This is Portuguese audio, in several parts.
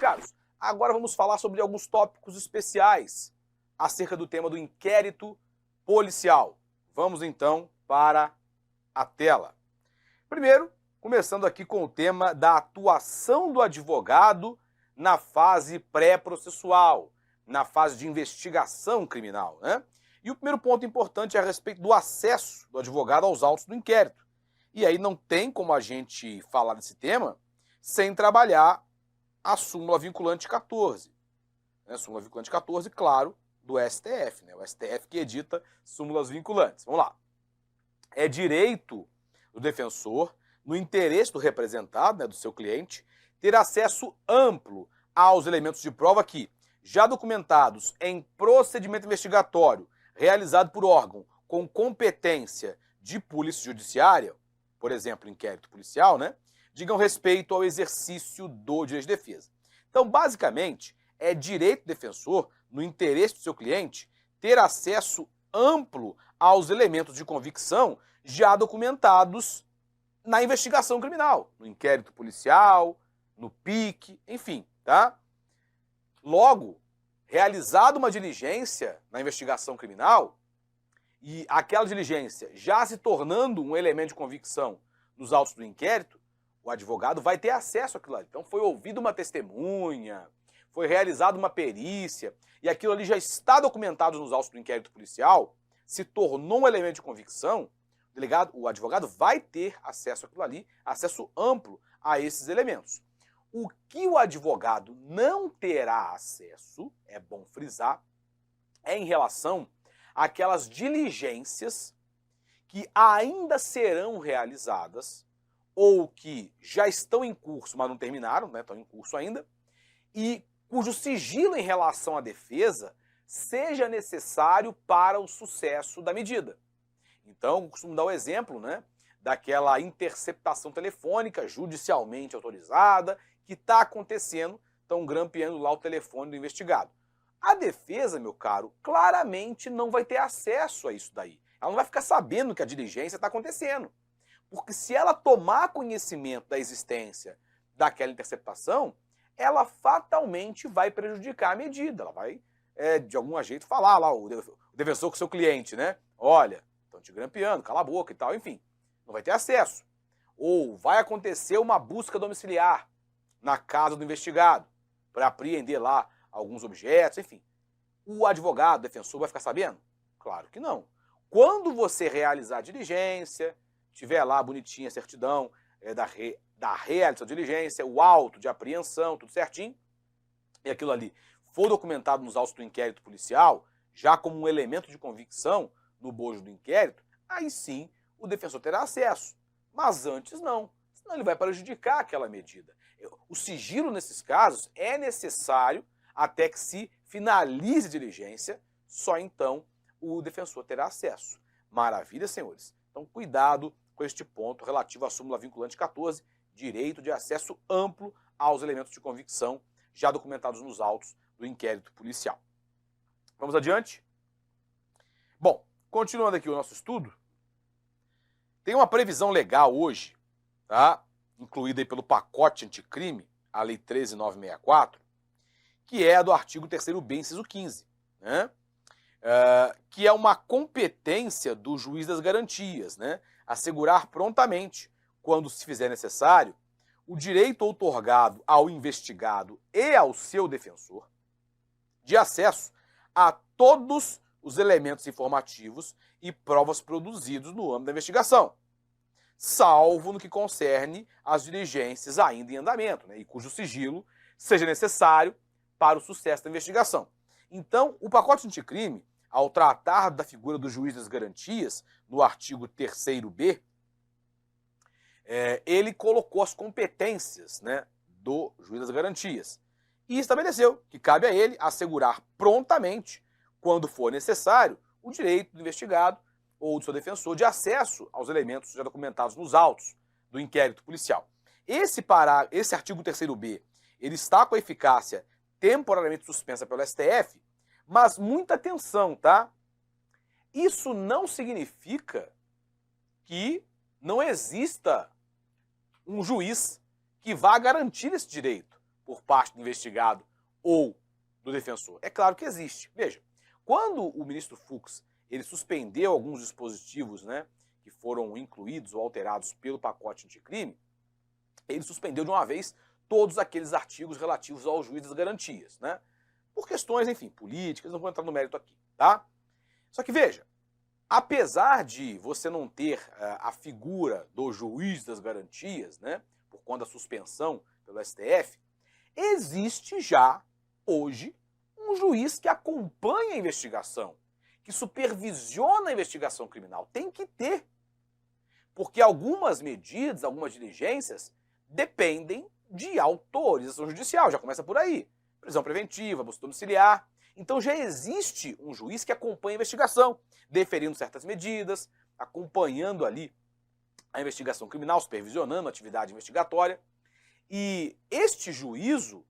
caros, agora vamos falar sobre alguns tópicos especiais acerca do tema do inquérito policial. Vamos então para a tela. Primeiro, começando aqui com o tema da atuação do advogado na fase pré-processual, na fase de investigação criminal, né? E o primeiro ponto importante é a respeito do acesso do advogado aos autos do inquérito. E aí não tem como a gente falar desse tema sem trabalhar a súmula vinculante 14. Né? Súmula vinculante 14, claro, do STF, né? O STF que edita súmulas vinculantes. Vamos lá. É direito do defensor, no interesse do representado, né, do seu cliente, ter acesso amplo aos elementos de prova que, já documentados em procedimento investigatório realizado por órgão com competência de polícia judiciária, por exemplo, inquérito policial, né, digam respeito ao exercício do direito de defesa. Então, basicamente, é direito do defensor, no interesse do seu cliente, ter acesso amplo aos elementos de convicção já documentados na investigação criminal, no inquérito policial, no PIC, enfim, tá? Logo, realizada uma diligência na investigação criminal, e aquela diligência já se tornando um elemento de convicção nos autos do inquérito, o advogado vai ter acesso àquilo ali. Então foi ouvida uma testemunha, foi realizada uma perícia, e aquilo ali já está documentado nos autos do inquérito policial, se tornou um elemento de convicção, o advogado vai ter acesso àquilo ali, acesso amplo a esses elementos. O que o advogado não terá acesso, é bom frisar, é em relação àquelas diligências que ainda serão realizadas ou que já estão em curso, mas não terminaram, né, estão em curso ainda, e cujo sigilo em relação à defesa seja necessário para o sucesso da medida. Então, eu costumo dar o exemplo, né, daquela interceptação telefônica judicialmente autorizada que está acontecendo, estão grampeando lá o telefone do investigado. A defesa, meu caro, claramente não vai ter acesso a isso daí. Ela não vai ficar sabendo que a diligência está acontecendo. Porque se ela tomar conhecimento da existência daquela interceptação, ela fatalmente vai prejudicar a medida. Ela vai, de algum jeito, falar lá, o defensor com o seu cliente, né? Olha, estão te grampeando, cala a boca e tal, enfim. Não vai ter acesso. Ou vai acontecer uma busca domiciliar na casa do investigado para apreender lá alguns objetos, enfim. O advogado, o defensor vai ficar sabendo? Claro que não. Quando você realizar a diligência, tiver lá bonitinha a certidão da realização da diligência, o auto de apreensão, tudo certinho, e aquilo ali for documentado nos autos do inquérito policial, já como um elemento de convicção no bojo do inquérito, aí sim o defensor terá acesso. Mas antes não, senão ele vai prejudicar aquela medida. O sigilo nesses casos é necessário até que se finalize a diligência, só então o defensor terá acesso. Maravilha, senhores? Então cuidado com este ponto relativo à súmula vinculante 14, direito de acesso amplo aos elementos de convicção já documentados nos autos do inquérito policial. Vamos adiante? Bom, continuando aqui o nosso estudo, tem uma previsão legal hoje, tá? Incluída aí pelo pacote anticrime, a Lei 13.964, que é a do artigo 3º-B, inciso 15, né? Que é uma competência do juiz das garantias, né? Assegurar prontamente, quando se fizer necessário, o direito outorgado ao investigado e ao seu defensor de acesso a todos os elementos informativos e provas produzidos no âmbito da investigação, salvo no que concerne as diligências ainda em andamento, né, e cujo sigilo seja necessário para o sucesso da investigação. Então, o pacote anticrime, ao tratar da figura do juiz das garantias, no artigo 3º-B, ele colocou as competências, né, do juiz das garantias e estabeleceu que cabe a ele assegurar prontamente, quando for necessário, o direito do investigado ou do seu defensor de acesso aos elementos já documentados nos autos do inquérito policial. Esse artigo 3º-B, ele está com a eficácia temporariamente suspensa pelo STF, mas muita atenção, tá? Isso não significa que não exista um juiz que vá garantir esse direito. por parte do investigado ou do defensor? É claro que existe. Veja, quando o ministro Fux ele suspendeu alguns dispositivos, né, que foram incluídos ou alterados pelo pacote anticrime, ele suspendeu de uma vez todos aqueles artigos relativos ao juiz das garantias, né? Por questões, enfim, políticas, não vou entrar no mérito aqui, tá? Só que veja, apesar de você não ter a figura do juiz das garantias, né, por conta da suspensão pelo STF, existe já, hoje, um juiz que acompanha a investigação, que supervisiona a investigação criminal. Tem que ter. Porque algumas medidas, algumas diligências, dependem de autorização judicial, já começa por aí. Prisão preventiva, busca domiciliar. Então já existe um juiz que acompanha a investigação, deferindo certas medidas, acompanhando ali a investigação criminal, supervisionando a atividade investigatória. E este juízo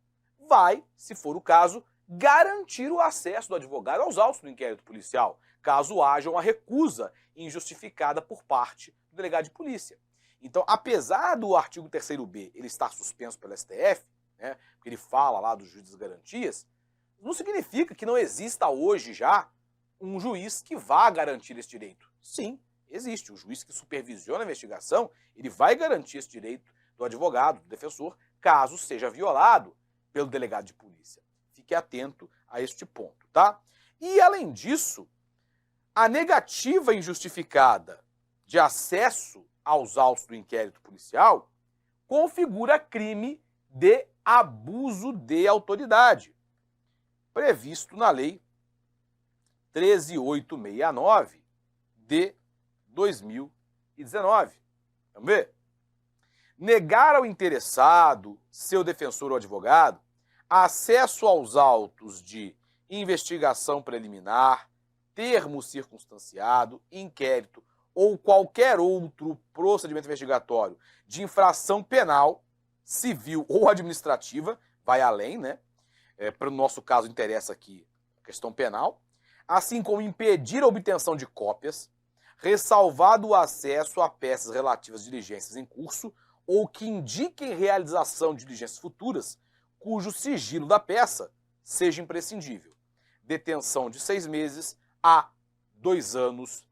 vai, se for o caso, garantir o acesso do advogado aos autos do inquérito policial, caso haja uma recusa injustificada por parte do delegado de polícia. Então, apesar do artigo 3º-B ele estar suspenso pelo STF, né, porque ele fala lá dos juízes das garantias, não significa que não exista hoje já um juiz que vá garantir esse direito. Sim, existe. O juiz que supervisiona a investigação, ele vai garantir esse direito do advogado, do defensor, caso seja violado pelo delegado de polícia. Fique atento a este ponto, tá? E, além disso, a negativa injustificada de acesso aos autos do inquérito policial configura crime de abuso de autoridade, previsto na Lei 13.869 de 2019. Vamos ver? Negar ao interessado, seu defensor ou advogado, acesso aos autos de investigação preliminar, termo circunstanciado, inquérito ou qualquer outro procedimento investigatório de infração penal, civil ou administrativa, vai além, né? Para o nosso caso interessa aqui a questão penal, assim como impedir a obtenção de cópias, ressalvado o acesso a peças relativas a diligências em curso ou que indiquem realização de diligências futuras, cujo sigilo da peça seja imprescindível. Detenção de 6 meses a 2 anos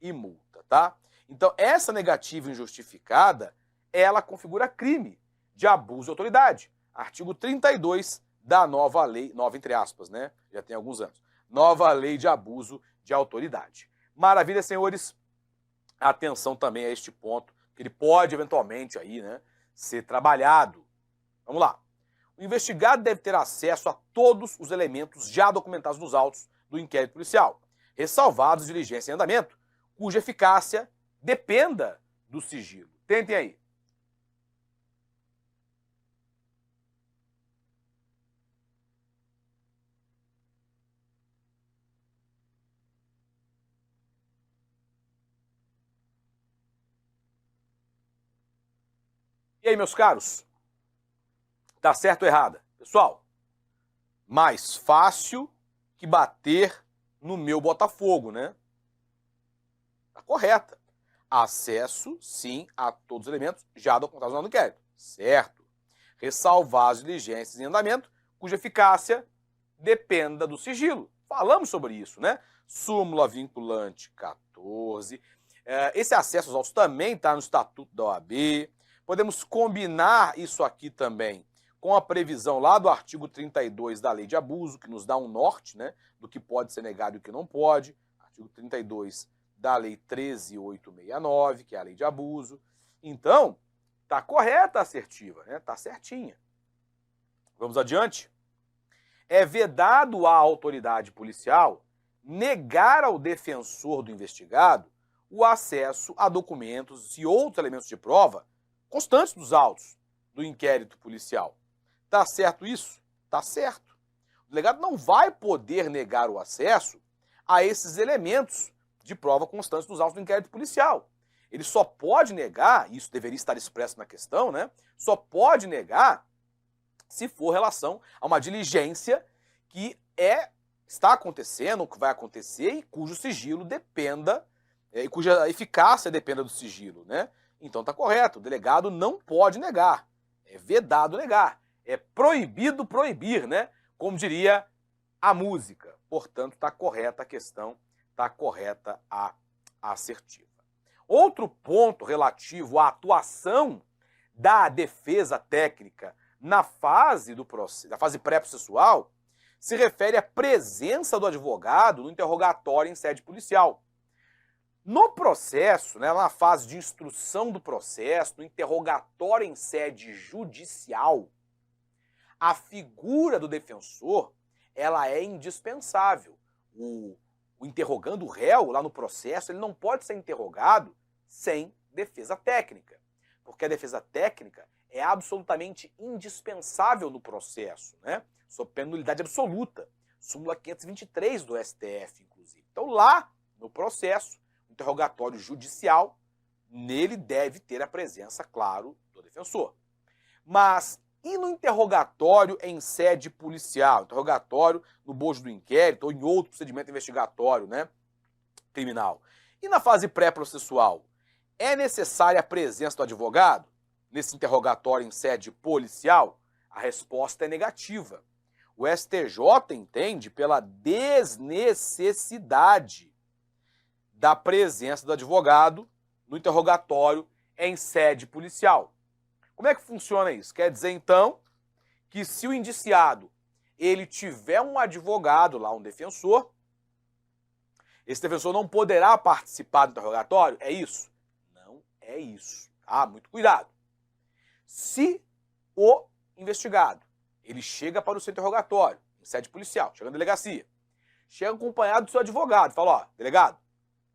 e multa, tá? Então, essa negativa injustificada, ela configura crime de abuso de autoridade. Artigo 32 da nova lei, nova entre aspas, né? Já tem alguns anos. Nova lei de abuso de autoridade. Maravilha, senhores. Atenção também a este ponto, que ele pode eventualmente aí, né, ser trabalhado. Vamos lá. O investigado deve ter acesso a todos os elementos já documentados nos autos do inquérito policial, ressalvados diligência em andamento, cuja eficácia dependa do sigilo. Tentem aí. E aí, meus caros? Tá certo ou errada? Pessoal, mais fácil que bater no meu Botafogo, né? Tá correta. Acesso, sim, a todos os elementos já documentados no inquérito. Certo. Ressalvar as diligências em andamento, cuja eficácia dependa do sigilo. Falamos sobre isso, né? Súmula vinculante 14. Esse acesso aos autos também está no Estatuto da OAB. Podemos combinar isso aqui também com a previsão lá do artigo 32 da Lei de Abuso, que nos dá um norte, né, do que pode ser negado e o que não pode. Artigo 32 da Lei 13.869, que é a Lei de Abuso. Então, tá correta a assertiva, né? Tá certinha. Vamos adiante. É vedado à autoridade policial negar ao defensor do investigado o acesso a documentos e outros elementos de prova constantes dos autos do inquérito policial. Tá certo isso? Tá certo. O delegado não vai poder negar o acesso a esses elementos de prova constantes dos autos do inquérito policial. Ele só pode negar, e isso deveria estar expresso na questão, né? Só pode negar se for relação a uma diligência que está acontecendo, que vai acontecer e cujo sigilo dependa, e cuja eficácia dependa do sigilo, né? Então tá correto, o delegado não pode negar, é vedado negar. É proibido proibir, né? Como diria a música. Portanto, está correta a questão, está correta a assertiva. Outro ponto relativo à atuação da defesa técnica na fase do processo, na fase pré-processual, se refere à presença do advogado no interrogatório em sede policial. No processo, né, na fase de instrução do processo, no interrogatório em sede judicial, a figura do defensor, ela é indispensável. O interrogando o réu lá no processo, ele não pode ser interrogado sem defesa técnica, porque a defesa técnica é absolutamente indispensável no processo, né? Sob pena de nulidade absoluta, súmula 523 do STF, inclusive. Então, lá no processo, interrogatório judicial, nele deve ter a presença, claro, do defensor. Mas e no interrogatório em sede policial, interrogatório no bojo do inquérito ou em outro procedimento investigatório, né, criminal? E na fase pré-processual, é necessária a presença do advogado nesse interrogatório em sede policial? A resposta é negativa. O STJ entende pela desnecessidade da presença do advogado no interrogatório em sede policial. Como é que funciona isso? Quer dizer, então, que se o indiciado ele tiver um advogado lá, um defensor, esse defensor não poderá participar do interrogatório? É isso? Não é isso. Ah, muito cuidado. Se o investigado ele chega para o seu interrogatório em sede policial, chega na delegacia, chega acompanhado do seu advogado, fala, ó, delegado,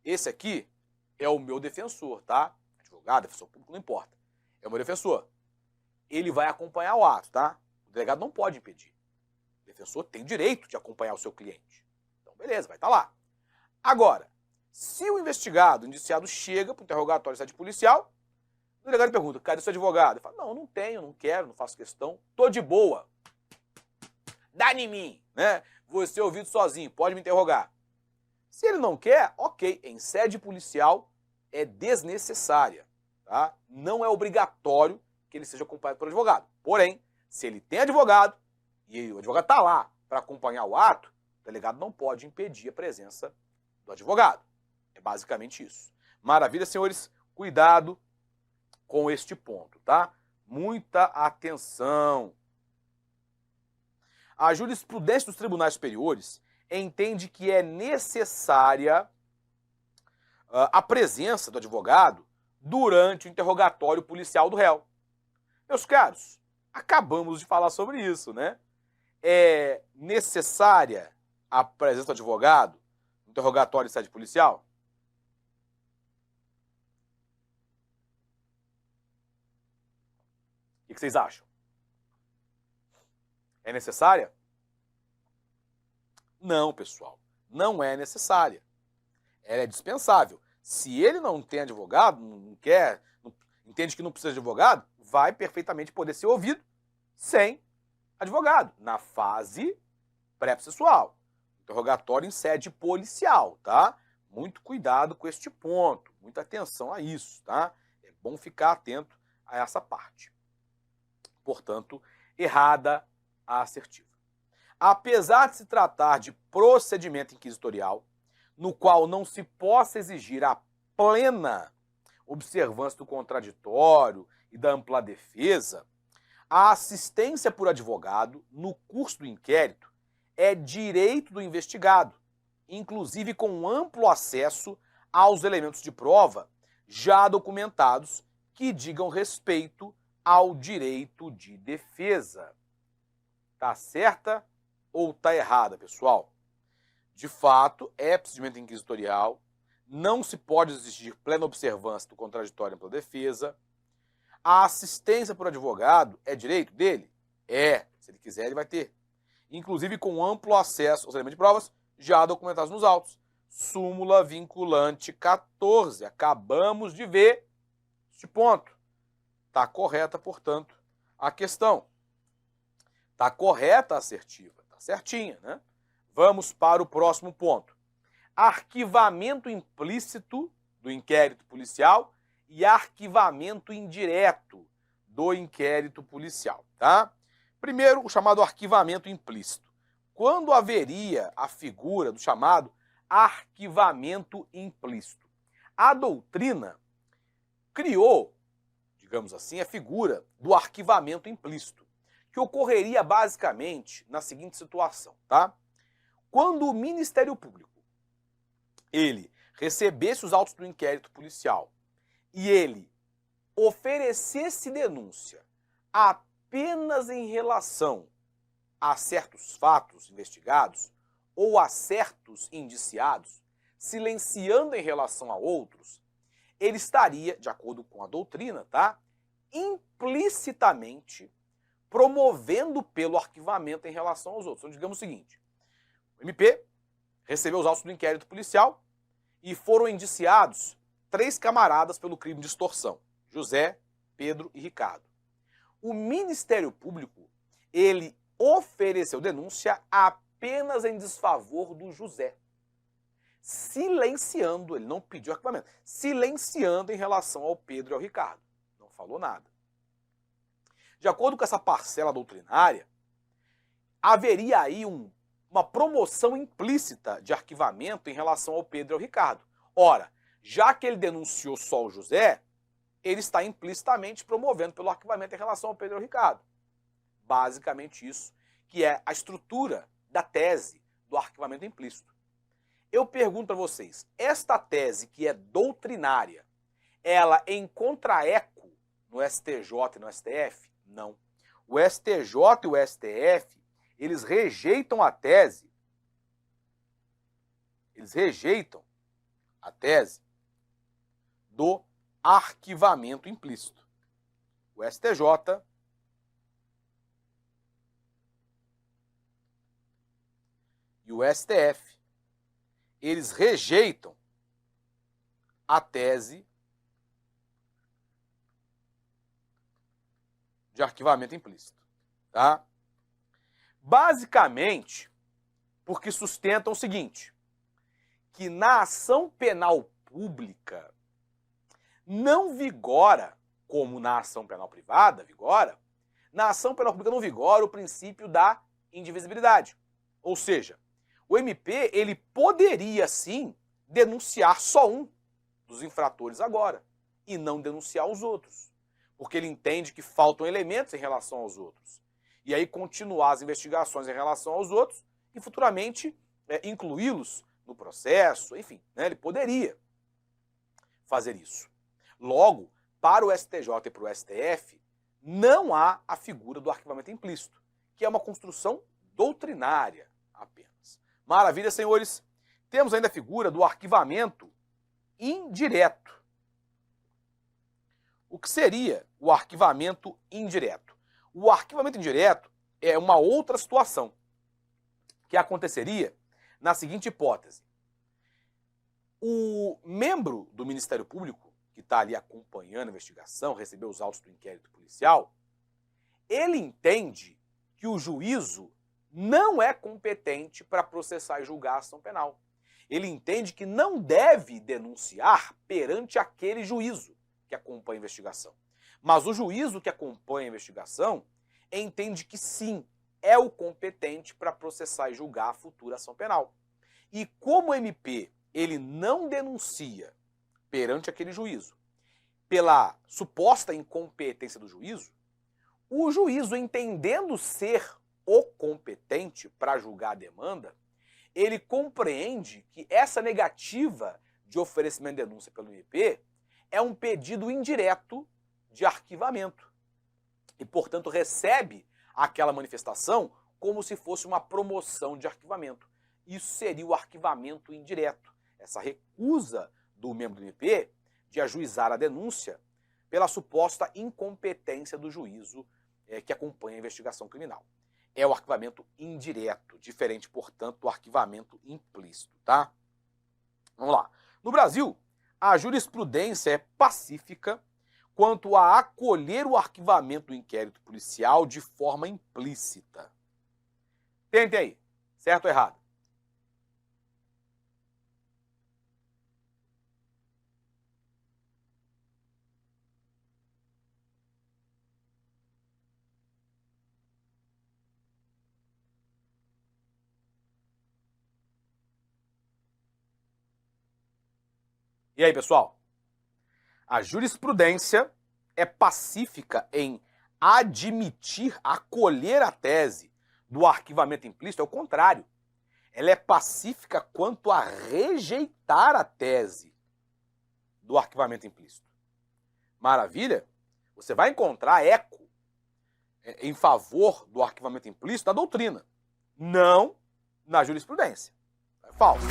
esse aqui é o meu defensor, tá? Advogado, defensor público, não importa. É o meu defensor. Ele vai acompanhar o ato, tá? O delegado não pode impedir. O defensor tem o direito de acompanhar o seu cliente. Então, beleza, vai estar lá. Agora, se o investigado, o indiciado, chega para o interrogatório em sede policial, o delegado pergunta, cadê o seu advogado? Ele fala, não, não tenho, não quero, não faço questão, tô de boa. Dá em mim, né? Vou ser ouvido sozinho, pode me interrogar. Se ele não quer, ok, em sede policial é desnecessária, tá? Não é obrigatório que ele seja acompanhado pelo advogado. Porém, se ele tem advogado e o advogado está lá para acompanhar o ato, o delegado não pode impedir a presença do advogado. É basicamente isso. Maravilha, senhores, cuidado com este ponto, tá? Muita atenção. A jurisprudência dos tribunais superiores entende que é necessária a presença do advogado durante o interrogatório policial do réu. Meus caros, acabamos de falar sobre isso, né? É necessária a presença do advogado no interrogatório em sede policial? O que vocês acham? É necessária? Não, pessoal, não é necessária. Ela é dispensável. Se ele não tem advogado, não quer, entende que não precisa de advogado, vai perfeitamente poder ser ouvido sem advogado, na fase pré-processual. Interrogatório em sede policial, tá? Muito cuidado com este ponto, muita atenção a isso, tá? É bom ficar atento a essa parte. Portanto, errada a assertiva. Apesar de se tratar de procedimento inquisitorial, no qual não se possa exigir a plena observância do contraditório e da ampla defesa, a assistência por advogado no curso do inquérito é direito do investigado, inclusive com amplo acesso aos elementos de prova já documentados que digam respeito ao direito de defesa. Tá certa ou tá errada, pessoal? De fato, é procedimento inquisitorial, não se pode exigir plena observância do contraditório pela defesa. A assistência por advogado é direito dele? É, se ele quiser ele vai ter. Inclusive com amplo acesso aos elementos de provas já documentados nos autos. Súmula vinculante 14, acabamos de ver este ponto. Está correta, portanto, a questão. Está correta a assertiva, está certinha, né? Vamos para o próximo ponto. Arquivamento implícito do inquérito policial e arquivamento indireto do inquérito policial, tá? Primeiro, o chamado arquivamento implícito. Quando haveria a figura do chamado arquivamento implícito? A doutrina criou, digamos assim, a figura do arquivamento implícito, que ocorreria basicamente na seguinte situação, tá? Quando o Ministério Público ele recebesse os autos do inquérito policial e ele oferecesse denúncia apenas em relação a certos fatos investigados ou a certos indiciados, silenciando em relação a outros, ele estaria, de acordo com a doutrina, tá, implicitamente promovendo pelo arquivamento em relação aos outros. Então, digamos o seguinte, o MP recebeu os autos do inquérito policial e foram indiciados 3 camaradas pelo crime de extorsão, José, Pedro e Ricardo. O Ministério Público, ele ofereceu denúncia apenas em desfavor do José, silenciando, ele não pediu arquivamento, silenciando em relação ao Pedro e ao Ricardo. Não falou nada. De acordo com essa parcela doutrinária, haveria aí uma promoção implícita de arquivamento em relação ao Pedro e ao Ricardo. Ora, já que ele denunciou só o José, ele está implicitamente promovendo pelo arquivamento em relação ao Pedro e ao Ricardo. Basicamente isso, que é a estrutura da tese do arquivamento implícito. Eu pergunto para vocês, esta tese que é doutrinária, ela encontra eco no STJ e no STF? Não. O STJ e o STF, eles rejeitam a tese, do arquivamento implícito. O STJ e o STF, eles rejeitam a tese de arquivamento implícito, tá? Basicamente, porque sustentam o seguinte, que na ação penal pública não vigora, como na ação penal privada vigora, na ação penal pública não vigora o princípio da indivisibilidade. Ou seja, o MP ele poderia sim denunciar só um dos infratores agora e não denunciar os outros, porque ele entende que faltam elementos em relação aos outros. E aí continuar as investigações em relação aos outros e futuramente incluí-los no processo, enfim, né, ele poderia fazer isso. Logo, para o STJ e para o STF, não há a figura do arquivamento implícito, que é uma construção doutrinária apenas. Maravilha, senhores. Temos ainda a figura do arquivamento indireto. O que seria o arquivamento indireto? O arquivamento indireto é uma outra situação que aconteceria na seguinte hipótese. O membro do Ministério Público, que está ali acompanhando a investigação, recebeu os autos do inquérito policial, ele entende que o juízo não é competente para processar e julgar a ação penal. Ele entende que não deve denunciar perante aquele juízo que acompanha a investigação. Mas o juízo que acompanha a investigação entende que sim, é o competente para processar e julgar a futura ação penal. E como o MP ele não denuncia perante aquele juízo, pela suposta incompetência do juízo, o juízo, entendendo ser o competente para julgar a demanda, ele compreende que essa negativa de oferecimento de denúncia pelo MP é um pedido indireto de arquivamento e, portanto, recebe aquela manifestação como se fosse uma promoção de arquivamento. Isso seria o arquivamento indireto, essa recusa do membro do MP de ajuizar a denúncia pela suposta incompetência do juízo que acompanha a investigação criminal. É o arquivamento indireto, diferente, portanto, do arquivamento implícito, tá? Vamos lá. No Brasil, a jurisprudência é pacífica quanto a acolher o arquivamento do inquérito policial de forma implícita. Tentem aí, certo ou errado? E aí, pessoal? A jurisprudência é pacífica em admitir, acolher a tese do arquivamento implícito, é o contrário. Ela é pacífica quanto a rejeitar a tese do arquivamento implícito. Maravilha? Você vai encontrar eco em favor do arquivamento implícito na doutrina, não na jurisprudência. É falso.